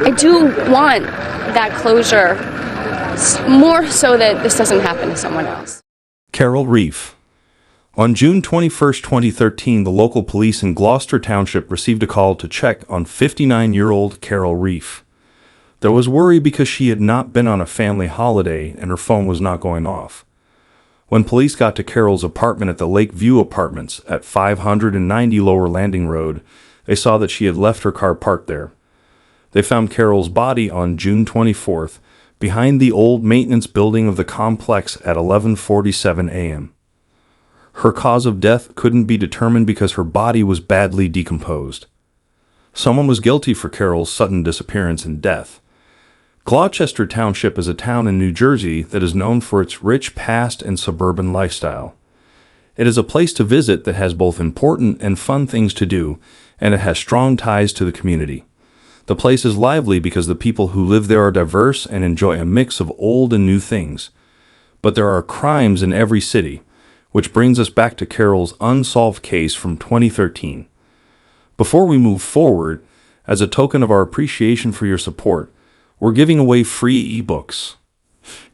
I do want that closure, more so that this doesn't happen to someone else. Carol Reef. On June 21, 2013, the local police in Gloucester Township received a call to check on 59-year-old Carol Reef. There was worry because she had not been on a family holiday and her phone was not going off. When police got to Carol's apartment at the Lakeview Apartments at 590 Lower Landing Road, they saw that she had left her car parked there. They found Carol's body on June 24th behind the old maintenance building of the complex at 11:47 a.m. Her cause of death couldn't be determined because her body was badly decomposed. Someone was guilty for Carol's sudden disappearance and death. Gloucester Township is a town in New Jersey that is known for its rich past and suburban lifestyle. It is a place to visit that has both important and fun things to do, and it has strong ties to the community. The place is lively because the people who live there are diverse and enjoy a mix of old and new things. But there are crimes in every city, which brings us back to Carol's unsolved case from 2013. Before we move forward, as a token of our appreciation for your support, we're giving away free ebooks.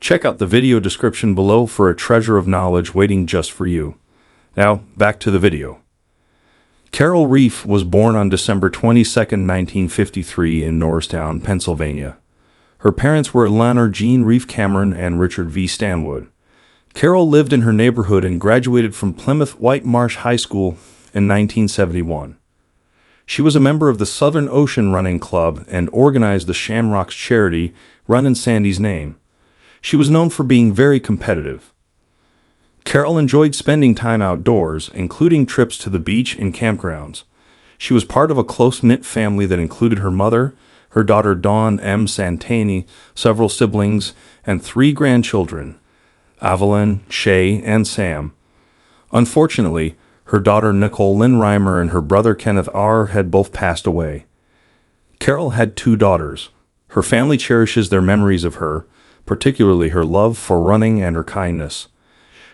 Check out the video description below for a treasure of knowledge waiting just for you. Now, back to the video. Carol Reef was born on December 22, 1953 in Norristown, Pennsylvania. Her parents were Leonard Jean Reef Cameron and Richard V. Stanwood. Carol lived in her neighborhood and graduated from Plymouth White Marsh High School in 1971. She was a member of the Southern Ocean Running Club and organized the Shamrocks charity run in Sandy's name. She was known for being very competitive. Carol enjoyed spending time outdoors, including trips to the beach and campgrounds. She was part of a close-knit family that included her mother, her daughter Dawn M. Santani, several siblings, and 3 grandchildren, Evelyn, Shay, and Sam. Unfortunately, her daughter Nicole Lynn Reimer and her brother Kenneth R. had both passed away. Carol had 2 daughters. Her family cherishes their memories of her, particularly her love for running and her kindness.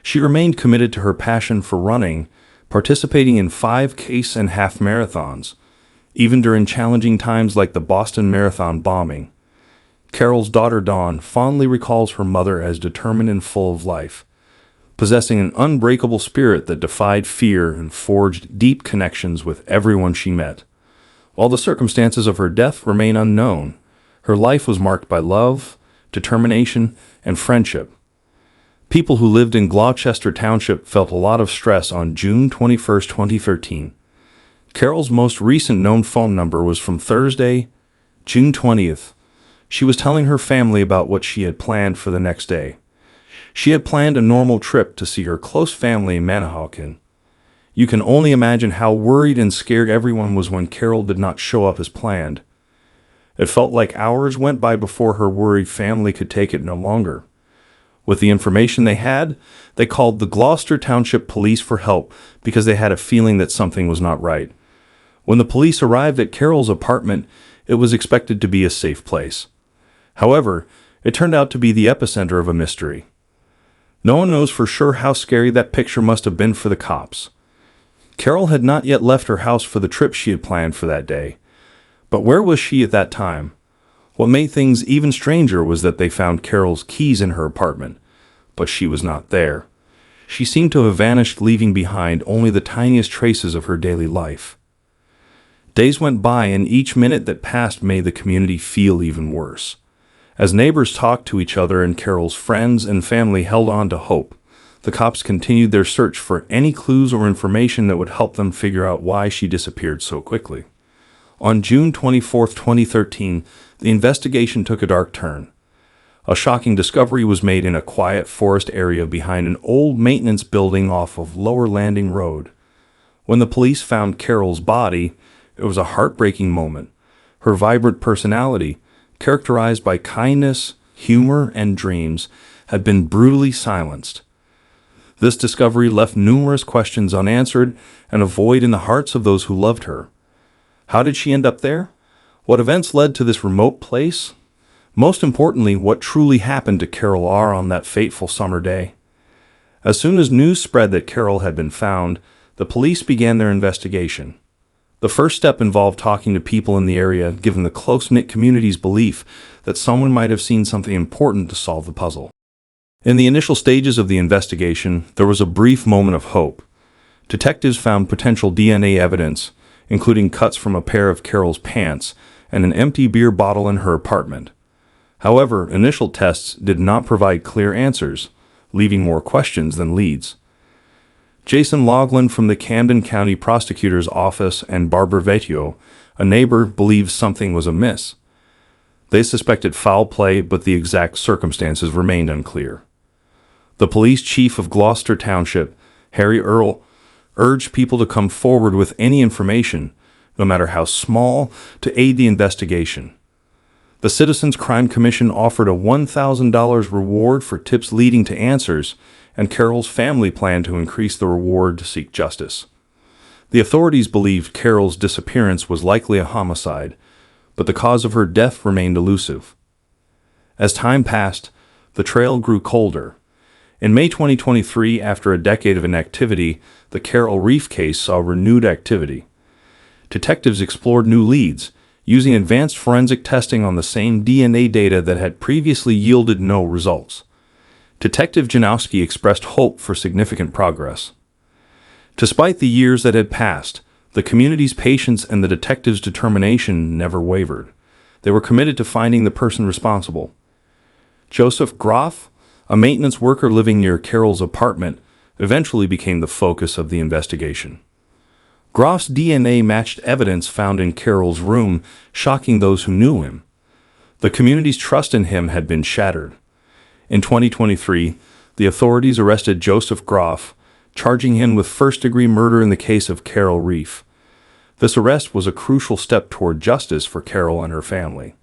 She remained committed to her passion for running, participating in 5K and half marathons, even during challenging times like the Boston Marathon bombing. Carol's daughter Dawn fondly recalls her mother as determined and full of life, possessing an unbreakable spirit that defied fear and forged deep connections with everyone she met. While the circumstances of her death remain unknown, her life was marked by love, determination, and friendship. People who lived in Gloucester Township felt a lot of stress on June 21, 2013. Carol's most recent known phone number was from Thursday, June 20th. She was telling her family about what she had planned for the next day. She had planned a normal trip to see her close family in Manahawkin. You can only imagine how worried and scared everyone was when Carol did not show up as planned. It felt like hours went by before her worried family could take it no longer. With the information they had, they called the Gloucester Township Police for help because they had a feeling that something was not right. When the police arrived at Carol's apartment, it was expected to be a safe place. However, it turned out to be the epicenter of a mystery. No one knows for sure how scary that picture must have been for the cops. Carol had not yet left her house for the trip she had planned for that day. But where was she at that time? What made things even stranger was that they found Carol's keys in her apartment, but she was not there. She seemed to have vanished, leaving behind only the tiniest traces of her daily life. Days went by, and each minute that passed made the community feel even worse. As neighbors talked to each other and Carol's friends and family held on to hope, the cops continued their search for any clues or information that would help them figure out why she disappeared so quickly. On June 24, 2013, the investigation took a dark turn. A shocking discovery was made in a quiet forest area behind an old maintenance building off of Lower Landing Road. When the police found Carol's body, it was a heartbreaking moment. Her vibrant personality, characterized by kindness, humor, and dreams, had been brutally silenced. This discovery left numerous questions unanswered and a void in the hearts of those who loved her. How did she end up there? What events led to this remote place? Most importantly, what truly happened to Carol R. on that fateful summer day? As soon as news spread that Carol had been found, the police began their investigation. The first step involved talking to people in the area, given the close-knit community's belief that someone might have seen something important to solve the puzzle. In the initial stages of the investigation, there was a brief moment of hope. Detectives found potential DNA evidence, including cuts from a pair of Carol's pants and an empty beer bottle in her apartment. However, initial tests did not provide clear answers, leaving more questions than leads. Jason Loughlin from the Camden County Prosecutor's Office and Barbara Vetio, a neighbor, believed something was amiss. They suspected foul play, but the exact circumstances remained unclear. The police chief of Gloucester Township, Harry Earle, urged people to come forward with any information, no matter how small, to aid the investigation. The Citizens Crime Commission offered a $1,000 reward for tips leading to answers, and Carol's family planned to increase the reward to seek justice. The authorities believed Carol's disappearance was likely a homicide, but the cause of her death remained elusive. As time passed, the trail grew colder. In May 2023, after a decade of inactivity, the Carol Reef case saw renewed activity. Detectives explored new leads, using advanced forensic testing on the same DNA data that had previously yielded no results. Detective Janowski expressed hope for significant progress. Despite the years that had passed, the community's patience and the detectives' determination never wavered. They were committed to finding the person responsible. Joseph Groff, a maintenance worker living near Carol's apartment, eventually became the focus of the investigation. Groff's DNA matched evidence found in Carol's room, shocking those who knew him. The community's trust in him had been shattered. In 2023, the authorities arrested Joseph Groff, charging him with first-degree murder in the case of Carol Reef. This arrest was a crucial step toward justice for Carol and her family.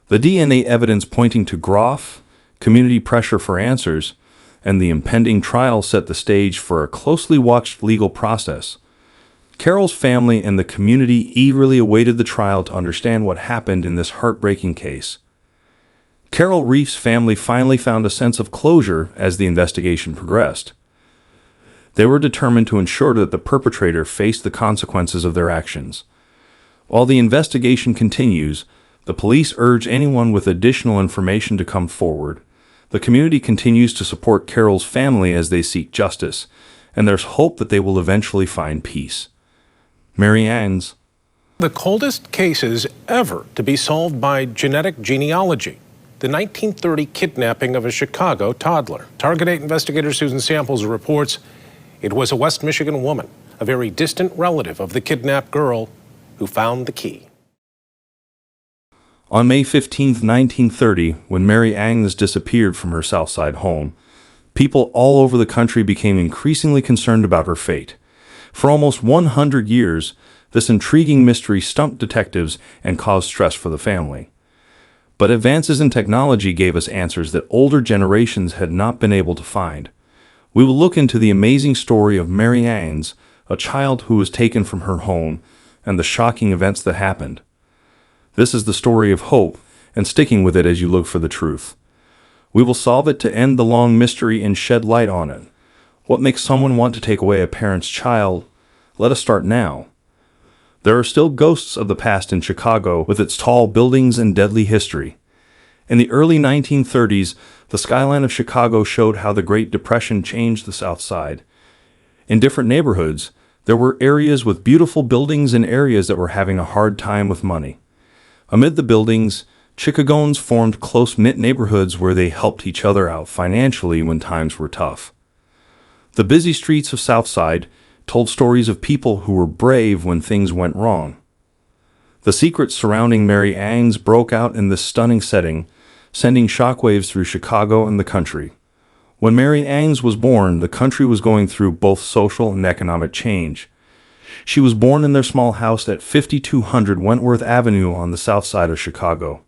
The DNA evidence pointing to Groff, community pressure for answers, and the impending trial set the stage for a closely watched legal process. Carol's family and the community eagerly awaited the trial to understand what happened in this heartbreaking case. Carol Reef's family finally found a sense of closure as the investigation progressed. They were determined to ensure that the perpetrator faced the consequences of their actions. While the investigation continues, the police urge anyone with additional information to come forward. The community continues to support Carol's family as they seek justice, and there's hope that they will eventually find peace. Mary Agnes. The coldest cases ever to be solved by genetic genealogy. The 1930 kidnapping of a Chicago toddler. Target 8 investigator Susan Samples reports it was a West Michigan woman, a very distant relative of the kidnapped girl, who found the key. On May 15, 1930, when Mary Agnes disappeared from her Southside home, people all over the country became increasingly concerned about her fate. For almost 100 years, this intriguing mystery stumped detectives and caused stress for the family. But advances in technology gave us answers that older generations had not been able to find. We will look into the amazing story of Mary Agnes, a child who was taken from her home, and the shocking events that happened. This is the story of hope, and sticking with it as you look for the truth. We will solve it to end the long mystery and shed light on it. What makes someone want to take away a parent's child? Let us start now. There are still ghosts of the past in Chicago with its tall buildings and deadly history. In the early 1930s, the skyline of Chicago showed how the Great Depression changed the South Side. In different neighborhoods, there were areas with beautiful buildings and areas that were having a hard time with money. Amid the buildings, Chicagoans formed close-knit neighborhoods where they helped each other out financially when times were tough. The busy streets of South Side told stories of people who were brave when things went wrong. The secrets surrounding Mary Agnes broke out in this stunning setting, sending shockwaves through Chicago and the country. When Mary Agnes was born, the country was going through both social and economic change. She was born in their small house at 5200 Wentworth Avenue on the south side of Chicago.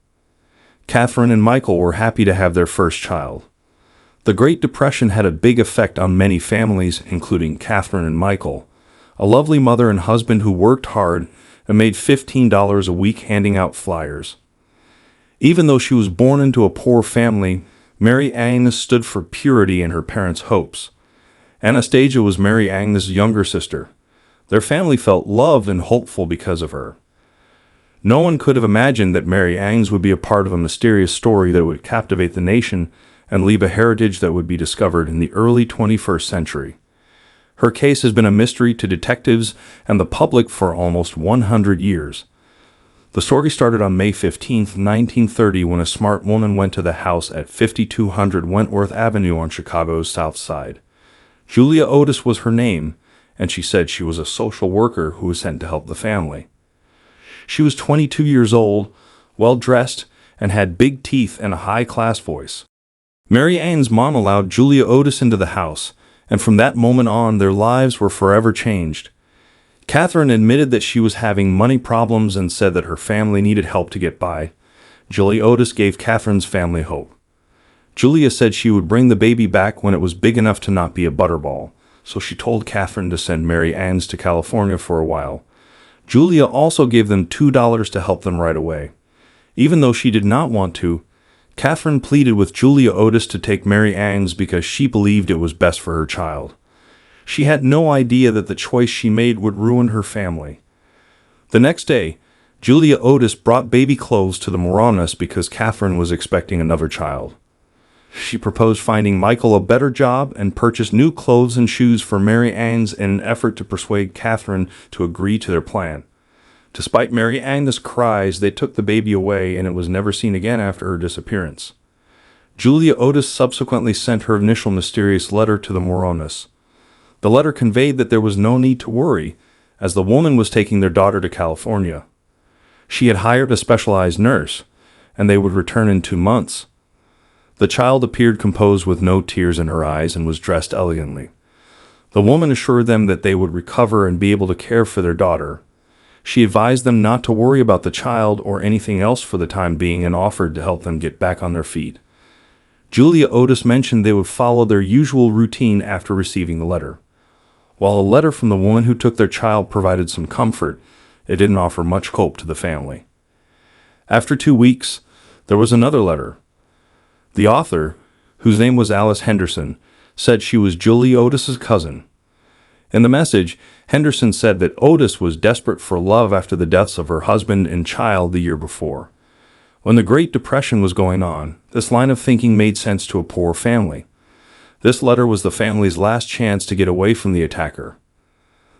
Catherine and Michael were happy to have their first child. The Great Depression had a big effect on many families, including Catherine and Michael, a lovely mother and husband who worked hard and made $15 a week handing out flyers. Even though she was born into a poor family, Mary Agnes stood for purity in her parents' hopes. Anastasia was Mary Agnes' younger sister. Their family felt loved and hopeful because of her. No one could have imagined that Mary Agnes would be a part of a mysterious story that would captivate the nation and leave a heritage that would be discovered in the early 21st century. Her case has been a mystery to detectives and the public for almost 100 years. The story started on May 15, 1930, when a smart woman went to the house at 5200 Wentworth Avenue on Chicago's South Side. Julia Otis was her name, and she said she was a social worker who was sent to help the family. She was 22 years old, well-dressed, and had big teeth and a high-class voice. Mary Agnes' mom allowed Julia Otis into the house, and from that moment on, their lives were forever changed. Catherine admitted that she was having money problems and said that her family needed help to get by. Julia Otis gave Catherine's family hope. Julia said she would bring the baby back when it was big enough to not be a butterball, so she told Catherine to send Mary Agnes to California for a while. Julia also gave them $2 to help them right away. Even though she did not want to, Catherine pleaded with Julia Otis to take Mary Agnes because she believed it was best for her child. She had no idea that the choice she made would ruin her family. The next day, Julia Otis brought baby clothes to the Moronis because Catherine was expecting another child. She proposed finding Michael a better job and purchased new clothes and shoes for Mary Agnes in an effort to persuade Catherine to agree to their plan. Despite Mary Agnes' cries, they took the baby away and it was never seen again after her disappearance. Julia Otis subsequently sent her initial mysterious letter to the Moronis. The letter conveyed that there was no need to worry, as the woman was taking their daughter to California. She had hired a specialized nurse, and they would return in 2 months. The child appeared composed with no tears in her eyes and was dressed elegantly. The woman assured them that they would recover and be able to care for their daughter. She advised them not to worry about the child or anything else for the time being and offered to help them get back on their feet. Julia Otis mentioned they would follow their usual routine after receiving the letter. While a letter from the woman who took their child provided some comfort, it didn't offer much hope to the family. After 2 weeks, there was another letter. The author, whose name was Alice Henderson, said she was Julia Otis's cousin. In the message, Henderson said that Otis was desperate for love after the deaths of her husband and child the year before. When the Great Depression was going on, this line of thinking made sense to a poor family. This letter was the family's last chance to get away from the attacker.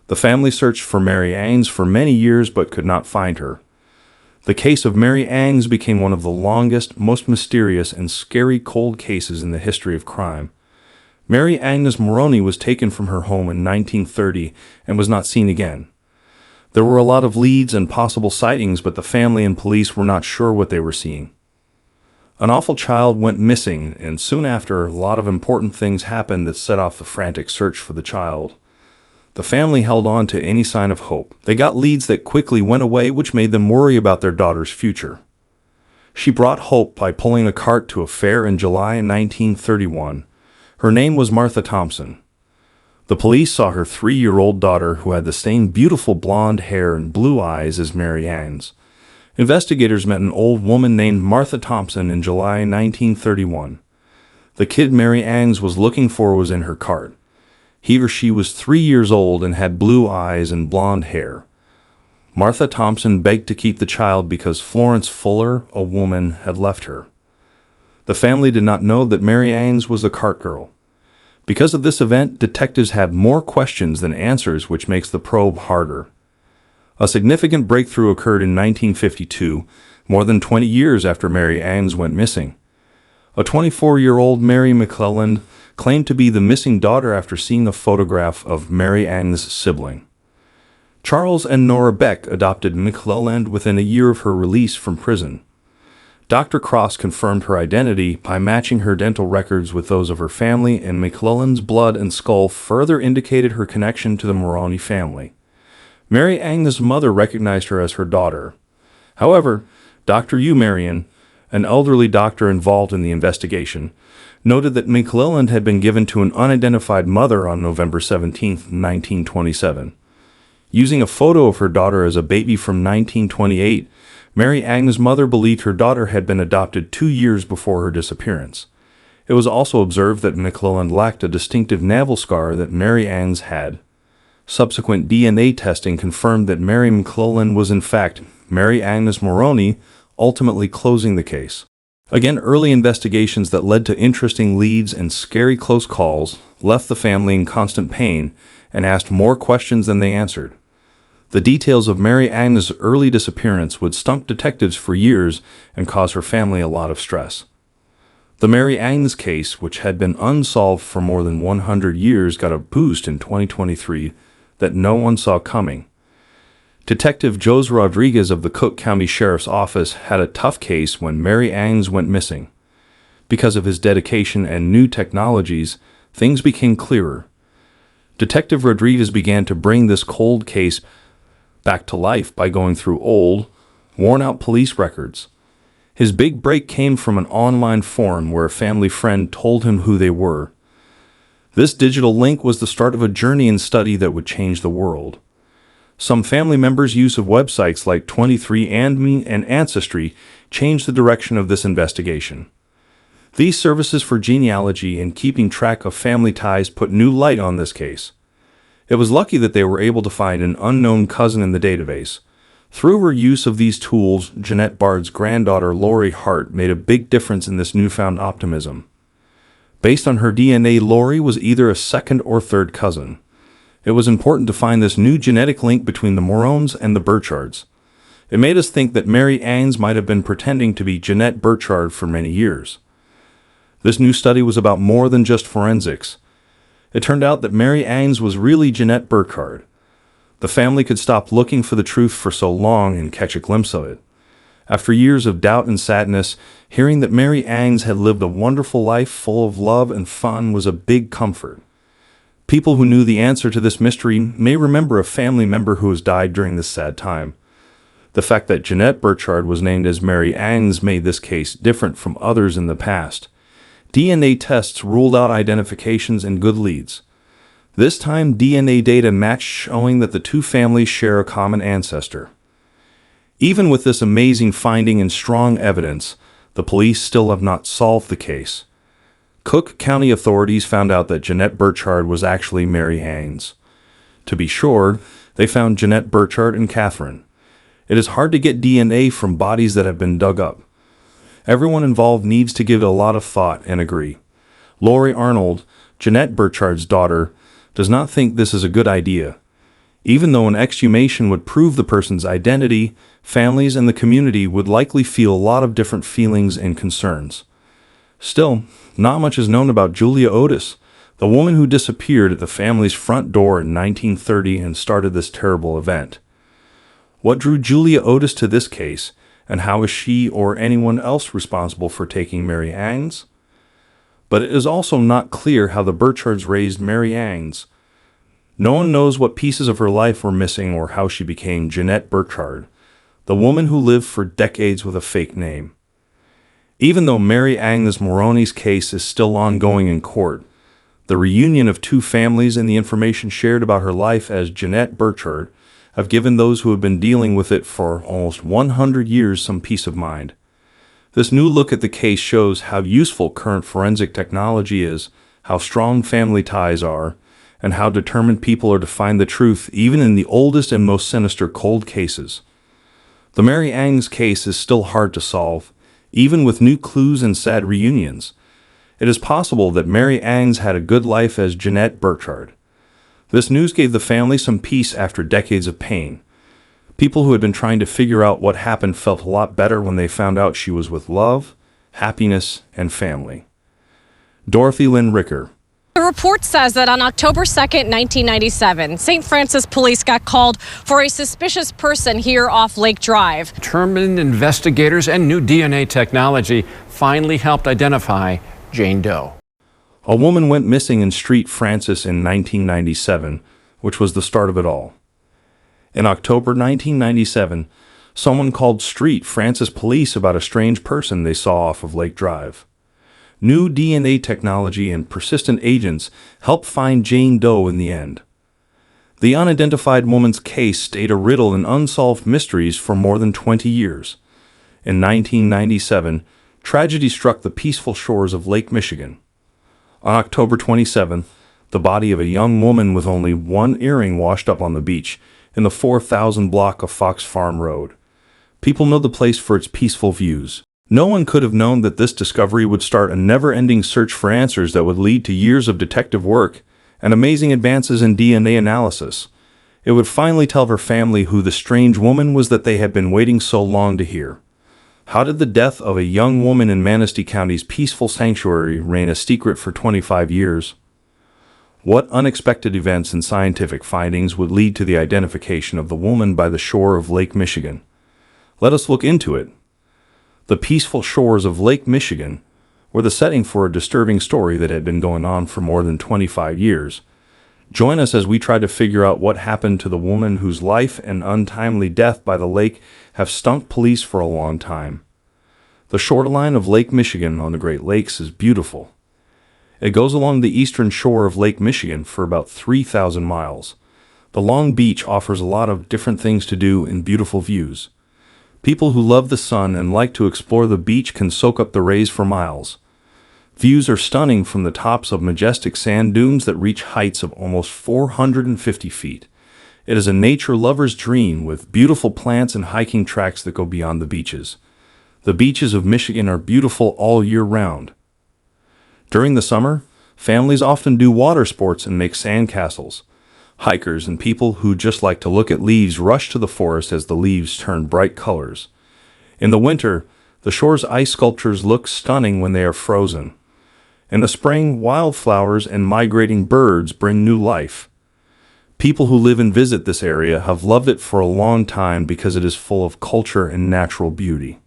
The family searched for Mary Agnes for many years but could not find her. The case of Mary Agnes became one of the longest, most mysterious, and scary cold cases in the history of crime. Mary Agnes Moroni was taken from her home in 1930 and was not seen again. There were a lot of leads and possible sightings, but the family and police were not sure what they were seeing. An awful child went missing, and soon after, a lot of important things happened that set off the frantic search for the child. The family held on to any sign of hope. They got leads that quickly went away, which made them worry about their daughter's future. She brought hope by pulling a cart to a fair in July 1931. Her name was Martha Thompson. The police saw her 3-year-old daughter, who had the same beautiful blonde hair and blue eyes as Mary Agnes. Investigators met an old woman named Martha Thompson in July 1931. The kid Mary Agnes was looking for was in her cart. He or she was 3 years old and had blue eyes and blonde hair. Martha Thompson begged to keep the child because Florence Fuller, a woman, had left her. The family did not know that Mary Agnes was the cart girl. Because of this event, detectives had more questions than answers, which makes the probe harder. A significant breakthrough occurred in 1952, more than 20 years after Mary Agnes went missing. A 24-year-old Mary McClelland claimed to be the missing daughter after seeing a photograph of Mary Agnes' sibling. Charles and Nora Beck adopted McClelland within a year of her release from prison. Dr. Cross confirmed her identity by matching her dental records with those of her family, and McClelland's blood and skull further indicated her connection to the Moroni family. Mary Agnes' mother recognized her as her daughter. However, Dr. Hugh Marion, an elderly doctor involved in the investigation, noted that McClelland had been given to an unidentified mother on November 17, 1927. Using a photo of her daughter as a baby from 1928, Mary Agnes' mother believed her daughter had been adopted 2 years before her disappearance. It was also observed that McClelland lacked a distinctive navel scar that Mary Agnes had. Subsequent DNA testing confirmed that Mary McClellan was in fact Mary Agnes Moroney, ultimately closing the case. Again, early investigations that led to interesting leads and scary close calls left the family in constant pain and asked more questions than they answered. The details of Mary Agnes' early disappearance would stump detectives for years and cause her family a lot of stress. The Mary Agnes case, which had been unsolved for more than 100 years, got a boost in 2023 that no one saw coming. Detective Jose Rodriguez of the Cook County Sheriff's Office had a tough case when Mary Agnes went missing. Because of his dedication and new technologies, things became clearer. Detective Rodriguez began to bring this cold case back to life by going through old, worn-out police records. His big break came from an online forum where a family friend told him who they were. This digital link was the start of a journey and study that would change the world. Some family members' use of websites like 23andMe and Ancestry changed the direction of this investigation. These services for genealogy and keeping track of family ties put new light on this case. It was lucky that they were able to find an unknown cousin in the database. Through her use of these tools, Jeanette Bard's granddaughter Lori Hart made a big difference in this newfound optimism. Based on her DNA, Lori was either a second or third cousin. It was important to find this new genetic link between the Morons and the Burchards. It made us think that Mary Agnes might have been pretending to be Jeanette Burchard for many years. This new study was about more than just forensics. It turned out that Mary Agnes was really Jeanette Burchard. The family could stop looking for the truth for so long and catch a glimpse of it. After years of doubt and sadness, hearing that Mary Agnes had lived a wonderful life full of love and fun was a big comfort. People who knew the answer to this mystery may remember a family member who has died during this sad time. The fact that Jeanette Burchard was named as Mary Agnes made this case different from others in the past. DNA tests ruled out identifications and good leads. This time, DNA data matched, showing that the two families share a common ancestor. Even with this amazing finding and strong evidence, the police still have not solved the case. Cook County authorities found out that Jeanette Burchard was actually Mary Agnes. To be sure, they found Jeanette Burchard and Catherine. It is hard to get DNA from bodies that have been dug up. Everyone involved needs to give it a lot of thought and agree. Lori Arnold, Jeanette Burchard's daughter, does not think this is a good idea. Even though an exhumation would prove the person's identity, families and the community would likely feel a lot of different feelings and concerns. Still, not much is known about Julia Otis, the woman who disappeared at the family's front door in 1930 and started this terrible event. What drew Julia Otis to this case, and how is she or anyone else responsible for taking Mary Agnes? But it is also not clear how the Burchards raised Mary Agnes. No one knows what pieces of her life were missing or how she became Jeanette Burchard, the woman who lived for decades with a fake name. Even though Mary Agnes Moroney's case is still ongoing in court, the reunion of two families and the information shared about her life as Jeanette Burchard have given those who have been dealing with it for almost 100 years some peace of mind. This new look at the case shows how useful current forensic technology is, how strong family ties are, and how determined people are to find the truth even in the oldest and most sinister cold cases. The Mary Agnes case is still hard to solve, even with new clues and sad reunions. It is possible that Mary Agnes had a good life as Jeanette Burchard. This news gave the family some peace after decades of pain. People who had been trying to figure out what happened felt a lot better when they found out she was with love, happiness, and family. Dorothy Lynn Ricker. The report says that on October 2nd, 1997, St. Francis police got called for a suspicious person here off Lake Drive. Determined investigators and new DNA technology finally helped identify Jane Doe. A woman went missing in St. Francis in 1997, which was the start of it all. In October 1997, someone called St. Francis police about a strange person they saw off of Lake Drive. New DNA technology and persistent agents helped find Jane Doe in the end. The unidentified woman's case stayed a riddle and unsolved mysteries for more than 20 years. In 1997, tragedy struck the peaceful shores of Lake Michigan. On October 27th, the body of a young woman with only one earring washed up on the beach in the 4,000 block of Fox Farm Road. People know the place for its peaceful views. No one could have known that this discovery would start a never-ending search for answers that would lead to years of detective work and amazing advances in DNA analysis. It would finally tell her family who the strange woman was that they had been waiting so long to hear. How did the death of a young woman in Manistee County's peaceful sanctuary remain a secret for 25 years? What unexpected events and scientific findings would lead to the identification of the woman by the shore of Lake Michigan? Let us look into it. The peaceful shores of Lake Michigan were the setting for a disturbing story that had been going on for more than 25 years. Join us as we try to figure out what happened to the woman whose life and untimely death by the lake have stumped police for a long time. The shoreline of Lake Michigan on the Great Lakes is beautiful. It goes along the eastern shore of Lake Michigan for about 3,000 miles. The long beach offers a lot of different things to do and beautiful views. People who love the sun and like to explore the beach can soak up the rays for miles. Views are stunning from the tops of majestic sand dunes that reach heights of almost 450 feet. It is a nature lover's dream with beautiful plants and hiking tracks that go beyond the beaches. The beaches of Michigan are beautiful all year round. During the summer, families often do water sports and make sandcastles. Hikers and people who just like to look at leaves rush to the forest as the leaves turn bright colors. In the winter, the shore's ice sculptures look stunning when they are frozen. In the spring, wildflowers and migrating birds bring new life. People who live and visit this area have loved it for a long time because it is full of culture and natural beauty.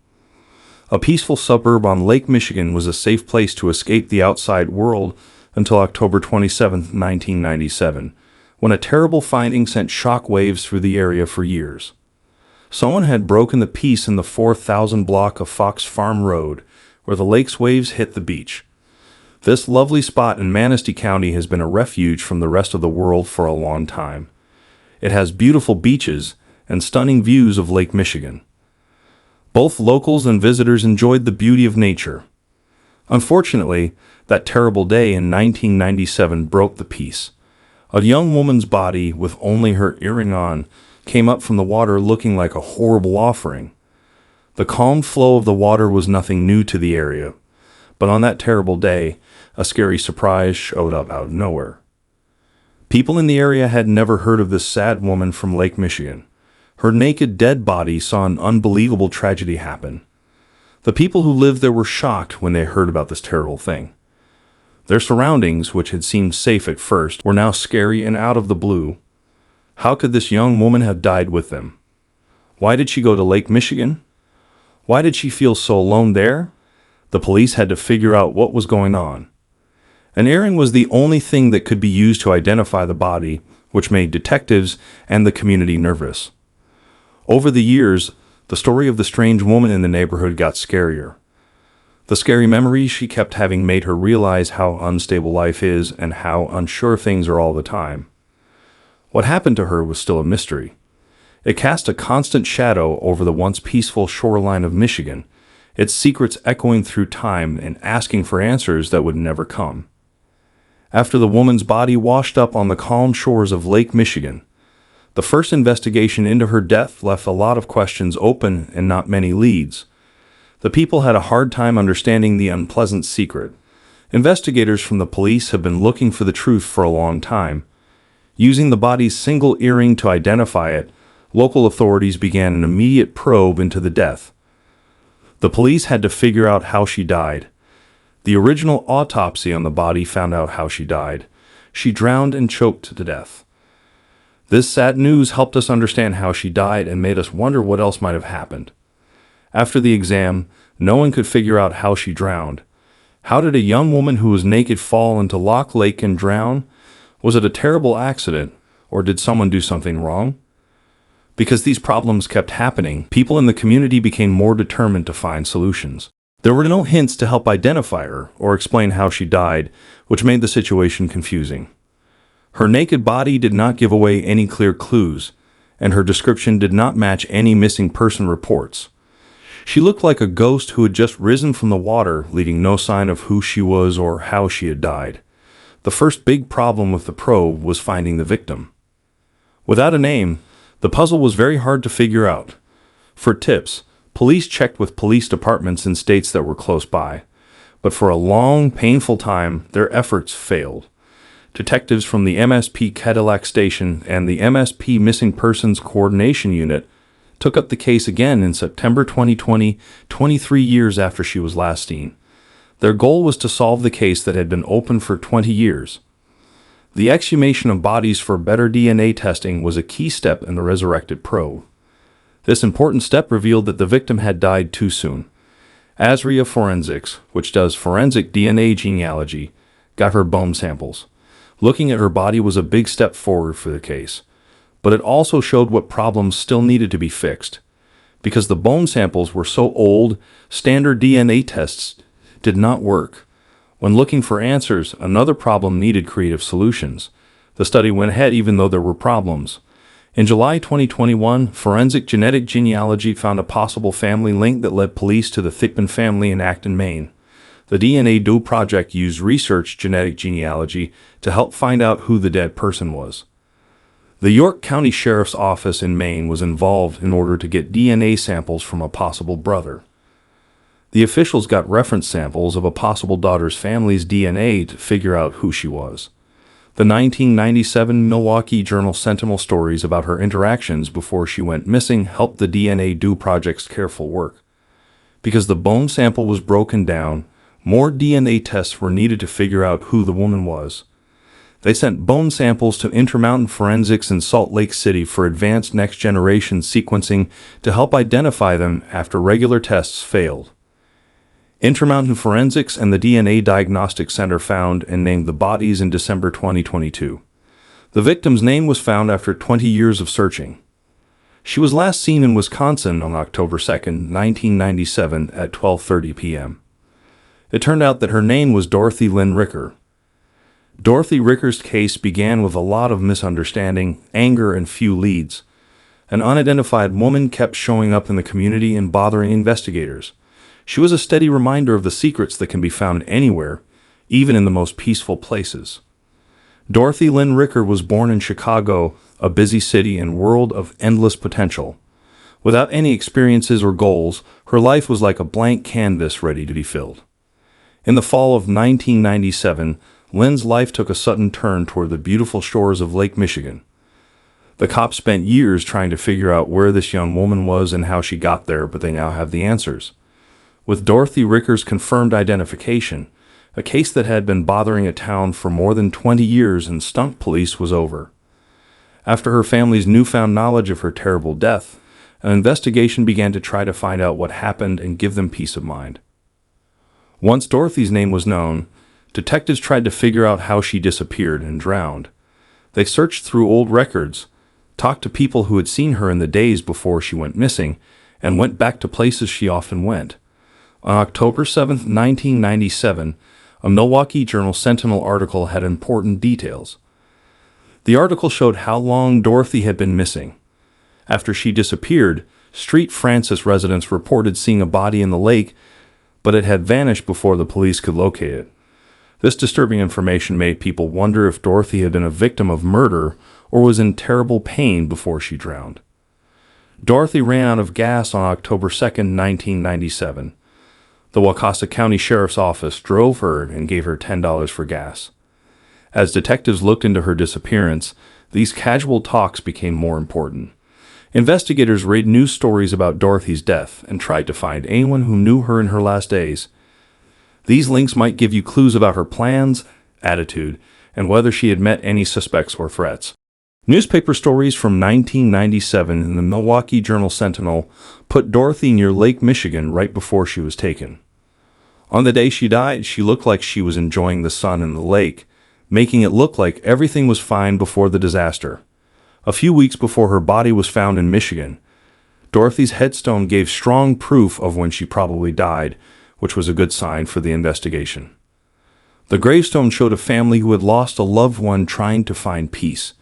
A peaceful suburb on Lake Michigan was a safe place to escape the outside world until October 27, 1997, when a terrible finding sent shock waves through the area for years. Someone had broken the peace in the 4,000 block of Fox Farm Road, where the lake's waves hit the beach. This lovely spot in Manistee County has been a refuge from the rest of the world for a long time. It has beautiful beaches and stunning views of Lake Michigan. Both locals and visitors enjoyed the beauty of nature. Unfortunately, that terrible day in 1997 broke the peace. A young woman's body, with only her earring on, came up from the water looking like a horrible offering. The calm flow of the water was nothing new to the area, but on that terrible day, a scary surprise showed up out of nowhere. People in the area had never heard of this sad woman from Lake Michigan. Her naked dead body saw an unbelievable tragedy happen. The people who lived there were shocked when they heard about this terrible thing. Their surroundings, which had seemed safe at first, were now scary and out of the blue. How could this young woman have died with them? Why did she go to Lake Michigan? Why did she feel so alone there? The police had to figure out what was going on. An earring was the only thing that could be used to identify the body, which made detectives and the community nervous. Over the years, the story of the strange woman in the neighborhood got scarier. The scary memories she kept having made her realize how unstable life is and how unsure things are all the time. What happened to her was still a mystery. It cast a constant shadow over the once peaceful shoreline of Michigan, its secrets echoing through time and asking for answers that would never come. After the woman's body washed up on the calm shores of Lake Michigan, the first investigation into her death left a lot of questions open and not many leads. The people had a hard time understanding the unpleasant secret. Investigators from the police have been looking for the truth for a long time. Using the body's single earring to identify it, local authorities began an immediate probe into the death. The police had to figure out how she died. The original autopsy on the body found out how she died. She drowned and choked to death. This sad news helped us understand how she died and made us wonder what else might have happened. After the exam, no one could figure out how she drowned. How did a young woman who was naked fall into Loch Lake and drown? Was it a terrible accident, or did someone do something wrong? Because these problems kept happening, people in the community became more determined to find solutions. There were no hints to help identify her or explain how she died, which made the situation confusing. Her naked body did not give away any clear clues, and her description did not match any missing person reports. She looked like a ghost who had just risen from the water, leaving no sign of who she was or how she had died. The first big problem with the probe was finding the victim. Without a name, the puzzle was very hard to figure out. For tips, police checked with police departments in states that were close by, but for a long, painful time, their efforts failed. Detectives from the MSP Cadillac Station and the MSP Missing Persons Coordination Unit took up the case again in September 2020, 23 years after she was last seen. Their goal was to solve the case that had been open for 20 years. The exhumation of bodies for better DNA testing was a key step in the resurrected probe. This important step revealed that the victim had died too soon. Asria Forensics, which does forensic DNA genealogy, got her bone samples. Looking at her body was a big step forward for the case, but it also showed what problems still needed to be fixed. Because the bone samples were so old, standard DNA tests did not work. When looking for answers, another problem needed creative solutions. The study went ahead even though there were problems. In July 2021, forensic genetic genealogy found a possible family link that led police to the Thigpen family in Acton, Maine. The DNA Do project used research genetic genealogy to help find out who the dead person was. The York County Sheriff's Office in Maine was involved in order to get DNA samples from a possible brother. The officials got reference samples of a possible daughter's family's DNA to figure out who she was. The 1997 Milwaukee Journal Sentinel stories about her interactions before she went missing helped the DNA Do project's careful work. Because the bone sample was broken down, more DNA tests were needed to figure out who the woman was. They sent bone samples to Intermountain Forensics in Salt Lake City for advanced next-generation sequencing to help identify them after regular tests failed. Intermountain Forensics and the DNA Diagnostic Center found and named the bodies in December 2022. The victim's name was found after 20 years of searching. She was last seen in Wisconsin on October 2, 1997 at 12:30 p.m. It turned out that her name was Dorothy Lynn Ricker. Dorothy Ricker's case began with a lot of misunderstanding, anger, and few leads. An unidentified woman kept showing up in the community and bothering investigators. She was a steady reminder of the secrets that can be found anywhere, even in the most peaceful places. Dorothy Lynn Ricker was born in Chicago, a busy city and world of endless potential. Without any experiences or goals, her life was like a blank canvas ready to be filled. In the fall of 1997, Lynn's life took a sudden turn toward the beautiful shores of Lake Michigan. The cops spent years trying to figure out where this young woman was and how she got there, but they now have the answers. With Dorothy Ricker's confirmed identification, a case that had been bothering a town for more than 20 years and stumped police was over. After her family's newfound knowledge of her terrible death, an investigation began to try to find out what happened and give them peace of mind. Once Dorothy's name was known, detectives tried to figure out how she disappeared and drowned. They searched through old records, talked to people who had seen her in the days before she went missing, and went back to places she often went. On October 7, 1997, a Milwaukee Journal Sentinel article had important details. The article showed how long Dorothy had been missing. After she disappeared, Street Francis residents reported seeing a body in the lake, but it had vanished before the police could locate it. This disturbing information made people wonder if Dorothy had been a victim of murder or was in terrible pain before she drowned. Dorothy ran out of gas on October 2, 1997. The Waukesha County Sheriff's Office drove her and gave her $10 for gas. As detectives looked into her disappearance, these casual talks became more important. Investigators read news stories about Dorothy's death and tried to find anyone who knew her in her last days. These links might give you clues about her plans, attitude, and whether she had met any suspects or threats. Newspaper stories from 1997 in the Milwaukee Journal Sentinel put Dorothy near Lake Michigan right before she was taken. On the day she died, she looked like she was enjoying the sun in the lake, making it look like everything was fine before the disaster. A few weeks before her body was found in Michigan, Dorothy's headstone gave strong proof of when she probably died, which was a good sign for the investigation. The gravestone showed a family who had lost a loved one trying to find peace.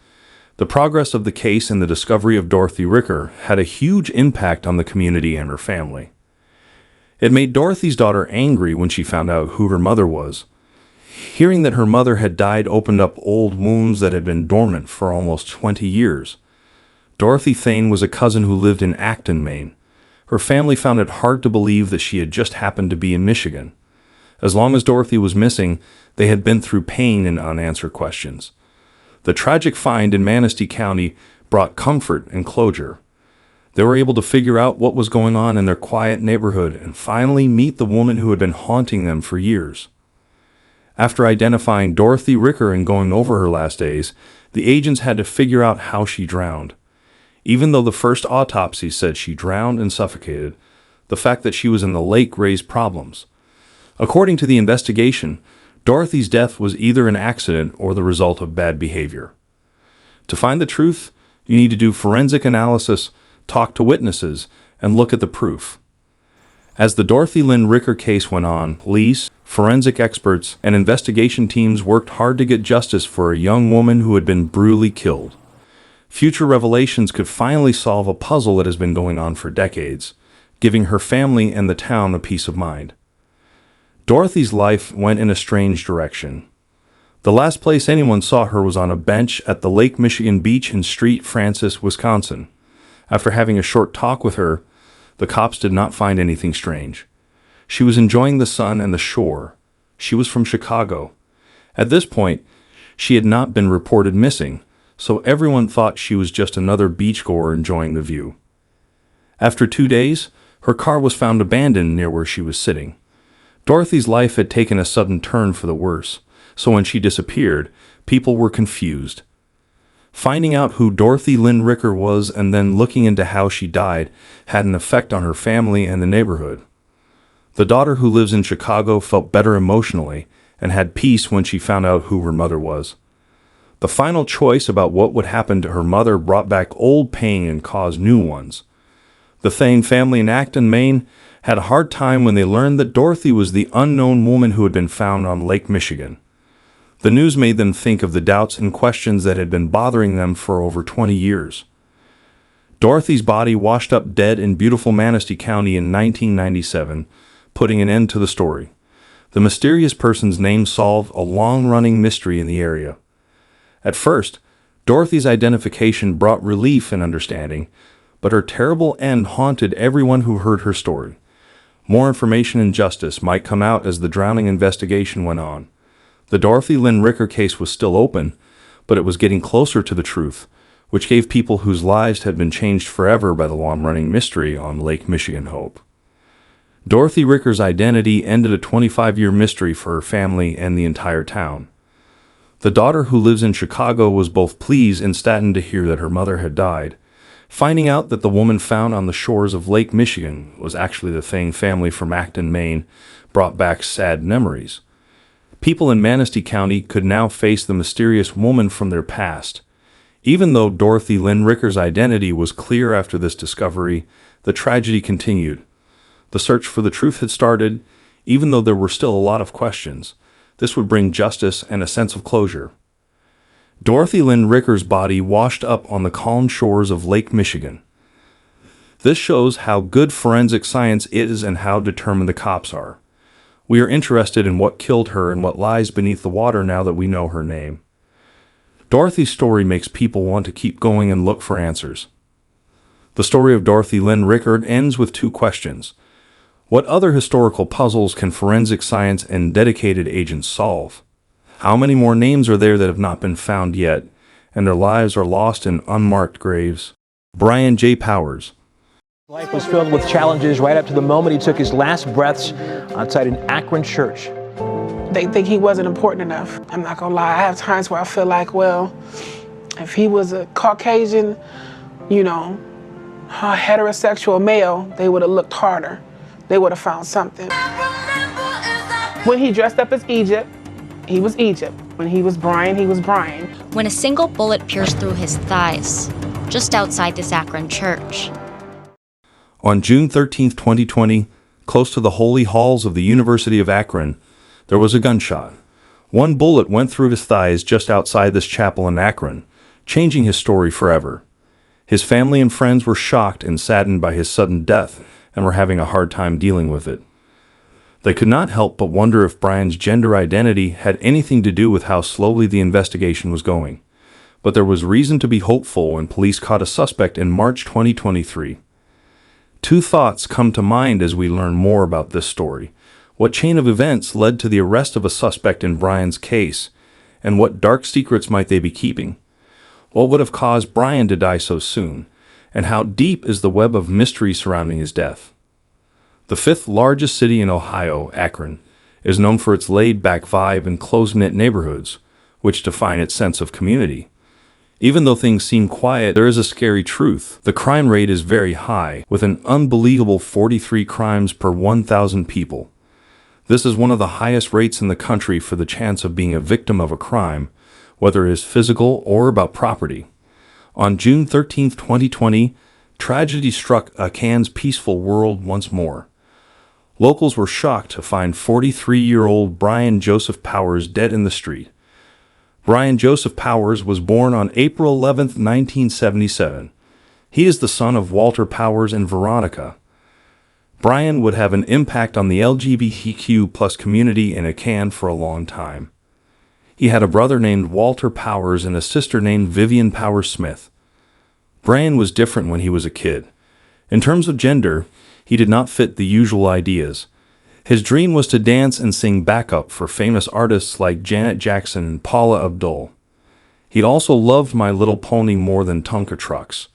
The progress of the case and the discovery of Dorothy Ricker had a huge impact on the community and her family. It made Dorothy's daughter angry when she found out who her mother was. Hearing that her mother had died opened up old wounds that had been dormant for almost 20 years. Dorothy Thane was a cousin who lived in Acton, Maine. Her family found it hard to believe that she had just happened to be in Michigan. As long as Dorothy was missing, they had been through pain and unanswered questions. The tragic find in Manistee County brought comfort and closure. They were able to figure out what was going on in their quiet neighborhood and finally meet the woman who had been haunting them for years. After identifying Dorothy Ricker and going over her last days, the agents had to figure out how she drowned. Even though the first autopsy said she drowned and suffocated, the fact that she was in the lake raised problems. According to the investigation, Dorothy's death was either an accident or the result of bad behavior. To find the truth, you need to do forensic analysis, talk to witnesses, and look at the proof. As the Dorothy Lynn Ricker case went on, police, forensic experts, and investigation teams worked hard to get justice for a young woman who had been brutally killed. Future revelations could finally solve a puzzle that has been going on for decades, giving her family and the town a peace of mind. Dorothy's life went in a strange direction. The last place anyone saw her was on a bench at the Lake Michigan beach in Street Francis, Wisconsin. After having a short talk with her, the cops did not find anything strange. She was enjoying the sun and the shore. She was from Chicago. At this point, she had not been reported missing, so everyone thought she was just another beachgoer enjoying the view. After 2 days, her car was found abandoned near where she was sitting. Dorothy's life had taken a sudden turn for the worse, so when she disappeared, people were confused. Finding out who Dorothy Lynn Ricker was and then looking into how she died had an effect on her family and the neighborhood. The daughter who lives in Chicago felt better emotionally and had peace when she found out who her mother was. The final choice about what would happen to her mother brought back old pain and caused new ones. The Thane family in Acton, Maine, had a hard time when they learned that Dorothy was the unknown woman who had been found on Lake Michigan. The news made them think of the doubts and questions that had been bothering them for over 20 years. Dorothy's body washed up dead in beautiful Manistee County in 1997, putting an end to the story. The mysterious person's name solved a long-running mystery in the area. At first, Dorothy's identification brought relief and understanding, but her terrible end haunted everyone who heard her story. More information and justice might come out as the drowning investigation went on. The Dorothy Lynn Ricker case was still open, but it was getting closer to the truth, which gave people whose lives had been changed forever by the long-running mystery on Lake Michigan hope. Dorothy Ricker's identity ended a 25-year mystery for her family and the entire town. The daughter who lives in Chicago was both pleased and saddened to hear that her mother had died. Finding out that the woman found on the shores of Lake Michigan was actually the Thane family from Acton, Maine, brought back sad memories. People in Manistee County could now face the mysterious woman from their past. Even though Dorothy Lynn Ricker's identity was clear after this discovery, the tragedy continued. The search for the truth had started, even though there were still a lot of questions. This would bring justice and a sense of closure. Dorothy Lynn Ricker's body washed up on the calm shores of Lake Michigan. This shows how good forensic science is and how determined the cops are. We are interested in what killed her and what lies beneath the water now that we know her name. Dorothy's story makes people want to keep going and look for answers. The story of Dorothy Lynn Ricker ends with 2 questions. What other historical puzzles can forensic science and dedicated agents solve? How many more names are there that have not been found yet, and their lives are lost in unmarked graves? Brian J. Powers. Life was filled with challenges right up to the moment he took his last breaths outside an Akron church. They think he wasn't important enough. I'm not gonna lie, I have times where I feel like, well, if he was a Caucasian, a heterosexual male, they would have looked harder. They would have found something. When he dressed up as Egypt, he was Egypt. When he was Brian, he was Brian. When a single bullet pierced through his thighs, just outside this Akron church. On June 13, 2020, close to the holy halls of the University of Akron, there was a gunshot. One bullet went through his thighs just outside this chapel in Akron, changing his story forever. His family and friends were shocked and saddened by his sudden death and were having a hard time dealing with it. They could not help but wonder if Brian's gender identity had anything to do with how slowly the investigation was going. But there was reason to be hopeful when police caught a suspect in March 2023. Two thoughts come to mind as we learn more about this story. What chain of events led to the arrest of a suspect in Brian's case, and what dark secrets might they be keeping? What would have caused Brian to die so soon, and how deep is the web of mystery surrounding his death? The fifth largest city in Ohio, Akron, is known for its laid-back vibe and close-knit neighborhoods, which define its sense of community. Even though things seem quiet, there is a scary truth. The crime rate is very high, with an unbelievable 43 crimes per 1,000 people. This is one of the highest rates in the country for the chance of being a victim of a crime, whether it is physical or about property. On June 13, 2020, tragedy struck Akan's peaceful world once more. Locals were shocked to find 43-year-old Brian Joseph Powers dead in the street. Brian Joseph Powers was born on April 11, 1977. He is the son of Walter Powers and Veronica. Brian would have an impact on the LGBTQ+ community in Akan for a long time. He had a brother named Walter Powers and a sister named Vivian Powers Smith. Brian was different when he was a kid. In terms of gender, he did not fit the usual ideas. His dream was to dance and sing backup for famous artists like Janet Jackson and Paula Abdul. He also loved My Little Pony more than Tonka trucks.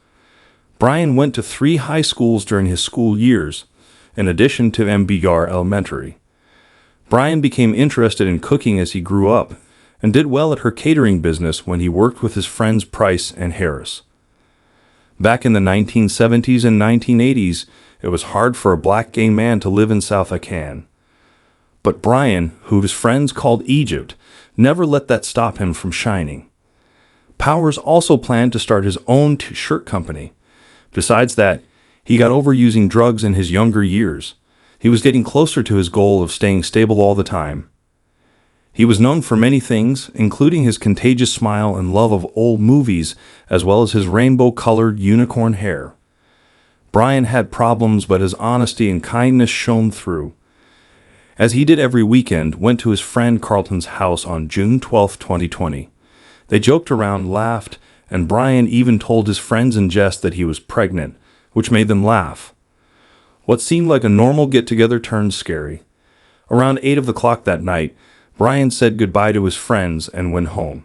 Brian went to 3 high schools during his school years, in addition to MBR Elementary. Brian became interested in cooking as he grew up, and did well at her catering business when he worked with his friends Price and Harris. Back in the 1970s and 1980s, it was hard for a black gay man to live in South Akan. But Brian, who his friends called Egypt, never let that stop him from shining. Powers also planned to start his own t-shirt company. Besides that, he got over using drugs in his younger years. He was getting closer to his goal of staying stable all the time. He was known for many things, including his contagious smile and love of old movies, as well as his rainbow-colored unicorn hair. Brian had problems, but his honesty and kindness shone through. As he did every weekend, went to his friend Carlton's house on June 12, 2020. They joked around, laughed, and Brian even told his friends in jest that he was pregnant, which made them laugh. What seemed like a normal get-together turned scary. Around 8 o'clock that night, Brian said goodbye to his friends and went home.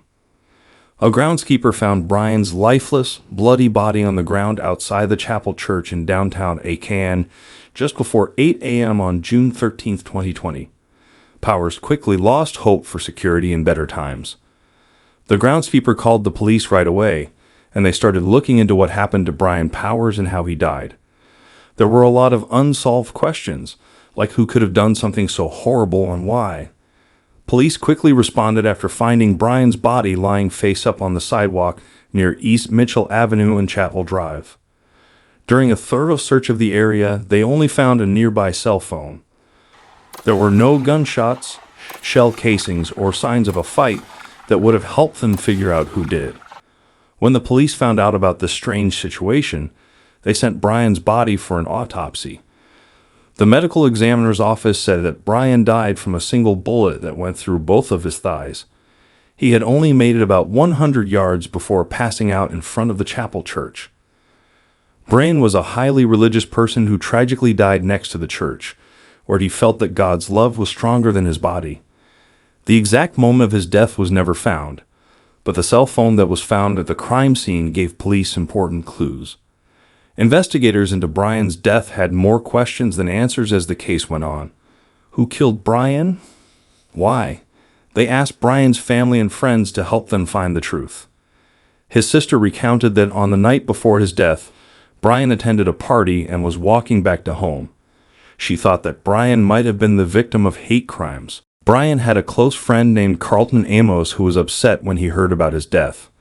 A groundskeeper found Brian's lifeless, bloody body on the ground outside the chapel church in downtown Akan just before 8 a.m. on June 13, 2020. Powers quickly lost hope for security in better times. The groundskeeper called the police right away, and they started looking into what happened to Brian Powers and how he died. There were a lot of unsolved questions, like who could have done something so horrible and why. Police quickly responded after finding Brian's body lying face up on the sidewalk near East Mitchell Avenue and Chapel Drive. During a thorough search of the area, they only found a nearby cell phone. There were no gunshots, shell casings, or signs of a fight that would have helped them figure out who did. When the police found out about this strange situation, they sent Brian's body for an autopsy. The medical examiner's office said that Brian died from a single bullet that went through both of his thighs. He had only made it about 100 yards before passing out in front of the chapel church. Brian was a highly religious person who tragically died next to the church, where he felt that God's love was stronger than his body. The exact moment of his death was never found, but the cell phone that was found at the crime scene gave police important clues. Investigators into Brian's death had more questions than answers as the case went on. Who killed Brian? Why? They asked Brian's family and friends to help them find the truth. His sister recounted that on the night before his death, Brian attended a party and was walking back to home. She thought that Brian might have been the victim of hate crimes. Brian had a close friend named Carlton Amos who was upset when he heard about his death.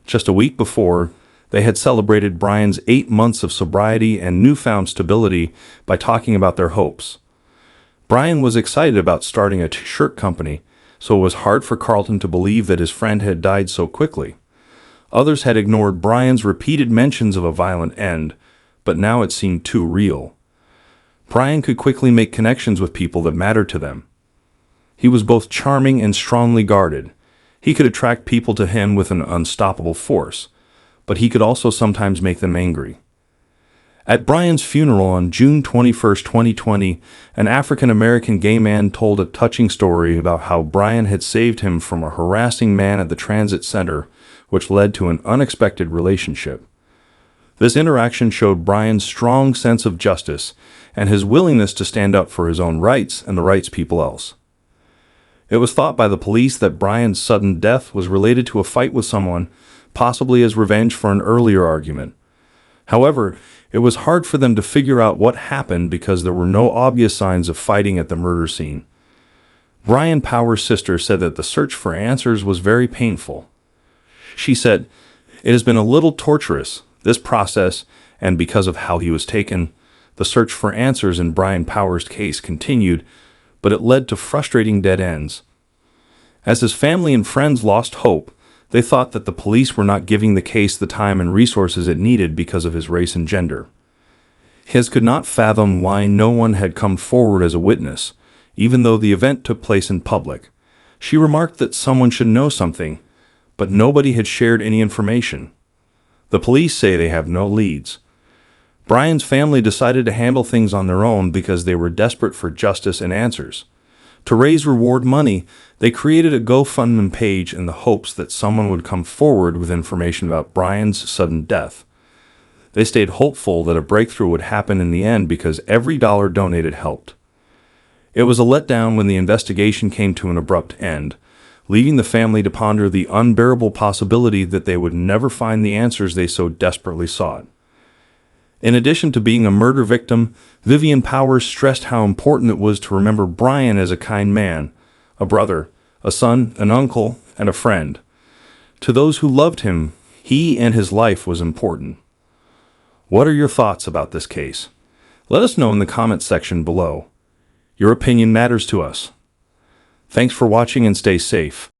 Just a week before, they had celebrated Brian's 8 months of sobriety and newfound stability by talking about their hopes. Brian was excited about starting a t-shirt company, so it was hard for Carlton to believe that his friend had died so quickly. Others had ignored Brian's repeated mentions of a violent end, but now it seemed too real. Brian could quickly make connections with people that mattered to them. He was both charming and strongly guarded. He could attract people to him with an unstoppable force, but he could also sometimes make them angry. At Brian's funeral on June 21, 2020, an African-American gay man told a touching story about how Brian had saved him from a harassing man at the transit center, which led to an unexpected relationship. This interaction showed Brian's strong sense of justice and his willingness to stand up for his own rights and the rights of people else. It was thought by the police that Brian's sudden death was related to a fight with someone, possibly as revenge for an earlier argument. However, it was hard for them to figure out what happened because there were no obvious signs of fighting at the murder scene. Brian Power's sister said that the search for answers was very painful. She said, "It has been a little torturous, this process, and because of how he was taken, the search for answers in Brian Power's case continued, but it led to frustrating dead ends. As his family and friends lost hope, they thought that the police were not giving the case the time and resources it needed because of his race and gender. His could not fathom why no one had come forward as a witness, even though the event took place in public. She remarked that someone should know something, but nobody had shared any information. The police say they have no leads. Brian's family decided to handle things on their own because they were desperate for justice and answers. To raise reward money, they created a GoFundMe page in the hopes that someone would come forward with information about Brian's sudden death. They stayed hopeful that a breakthrough would happen in the end because every dollar donated helped. It was a letdown when the investigation came to an abrupt end, leaving the family to ponder the unbearable possibility that they would never find the answers they so desperately sought. In addition to being a murder victim, Vivian Powers stressed how important it was to remember Brian as a kind man, a brother, a son, an uncle, and a friend. To those who loved him, he and his life was important. What are your thoughts about this case? Let us know in the comments section below. Your opinion matters to us. Thanks for watching and stay safe.